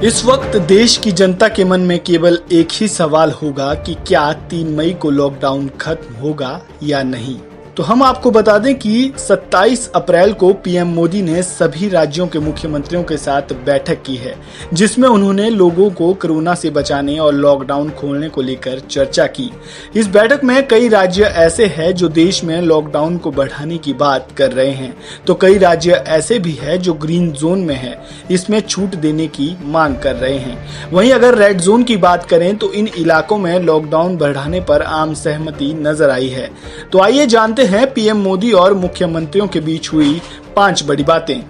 इस वक्त देश की जनता के मन में केवल एक ही सवाल होगा कि क्या 3 मई को लॉकडाउन खत्म होगा या नहीं। तो हम आपको बता दें कि 27 अप्रैल को पीएम मोदी ने सभी राज्यों के मुख्यमंत्रियों के साथ बैठक की है, जिसमें उन्होंने लोगों को कोरोना से बचाने और लॉकडाउन खोलने को लेकर चर्चा की। इस बैठक में कई राज्य ऐसे हैं जो देश में लॉकडाउन को बढ़ाने की बात कर रहे हैं, तो कई राज्य ऐसे भी हैं जो ग्रीन जोन में है, इसमें छूट देने की मांग कर रहे हैं। वहीं अगर रेड जोन की बात करें तो इन इलाकों में लॉकडाउन बढ़ाने पर आम सहमति नजर आई है। तो आइए जानते हैं पीएम मोदी और मुख्यमंत्रियों के बीच हुई 5 बड़ी बातें।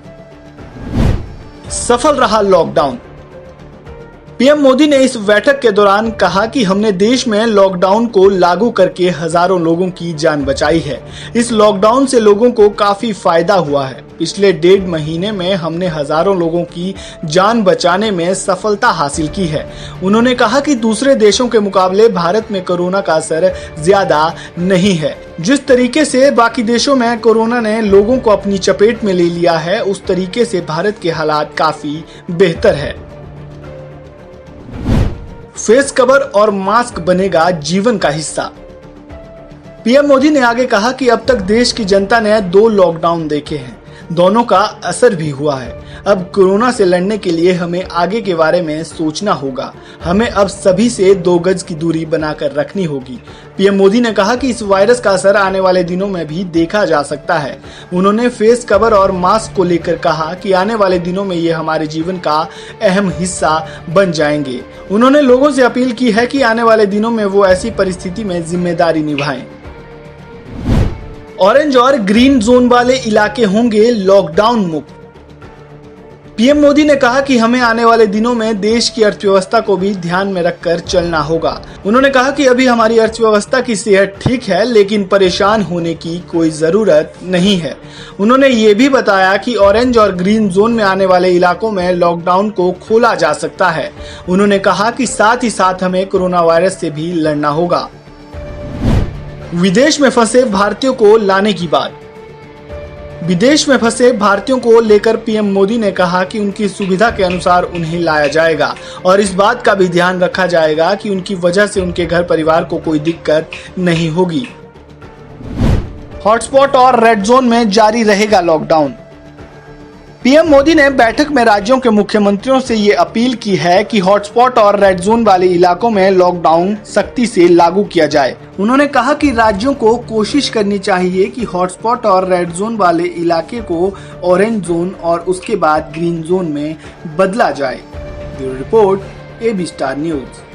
सफल रहा लॉकडाउन। पीएम मोदी ने इस बैठक के दौरान कहा कि हमने देश में लॉकडाउन को लागू करके हजारों लोगों की जान बचाई है। इस लॉकडाउन से लोगों को काफी फायदा हुआ है। पिछले 1.5 महीने में हमने हजारों लोगों की जान बचाने में सफलता हासिल की है। उन्होंने कहा कि दूसरे देशों के मुकाबले भारत में कोरोना का असर ज्यादा नहीं है। जिस तरीके से बाकी देशों में कोरोना ने लोगों को अपनी चपेट में ले लिया है, उस तरीके से भारत के हालात काफी बेहतर है। फेस कवर और मास्क बनेगा जीवन का हिस्सा। पीएम मोदी ने आगे कहा कि अब तक देश की जनता ने 2 लॉकडाउन देखे हैं, दोनों का असर भी हुआ है। अब कोरोना से लड़ने के लिए हमें आगे के बारे में सोचना होगा। हमें अब सभी से 2 गज की दूरी बनाकर रखनी होगी। पीएम मोदी ने कहा कि इस वायरस का असर आने वाले दिनों में भी देखा जा सकता है। उन्होंने फेस कवर और मास्क को लेकर कहा कि आने वाले दिनों में ये हमारे जीवन का अहम हिस्सा बन जाएंगे। उन्होंने लोगों से अपील की है कि आने वाले दिनों में वो ऐसी परिस्थिति में जिम्मेदारी निभाएं। ऑरेंज और ग्रीन जोन वाले इलाके होंगे लॉकडाउन मुक्त। पीएम मोदी ने कहा कि हमें आने वाले दिनों में देश की अर्थव्यवस्था को भी ध्यान में रखकर चलना होगा। उन्होंने कहा कि अभी हमारी अर्थव्यवस्था की सेहत ठीक है, लेकिन परेशान होने की कोई जरूरत नहीं है। उन्होंने ये भी बताया कि ऑरेंज और ग्रीन जोन में आने वाले इलाकों में लॉकडाउन को खोला जा सकता है। उन्होंने कहा कि साथ ही साथ हमें कोरोना वायरस से भी लड़ना होगा। विदेश में फंसे भारतीयों को लाने की बात। विदेश में फंसे भारतीयों को लेकर पीएम मोदी ने कहा कि उनकी सुविधा के अनुसार उन्हें लाया जाएगा और इस बात का भी ध्यान रखा जाएगा कि उनकी वजह से उनके घर परिवार को कोई दिक्कत नहीं होगी। हॉटस्पॉट और रेड जोन में जारी रहेगा लॉकडाउन। पीएम मोदी ने बैठक में राज्यों के मुख्यमंत्रियों से ये अपील की है कि हॉटस्पॉट और रेड जोन वाले इलाकों में लॉकडाउन सख्ती से लागू किया जाए। उन्होंने कहा कि राज्यों को कोशिश करनी चाहिए कि हॉटस्पॉट और रेड जोन वाले इलाके को ऑरेंज जोन और उसके बाद ग्रीन जोन में बदला जाए। Bureau report, AB star news.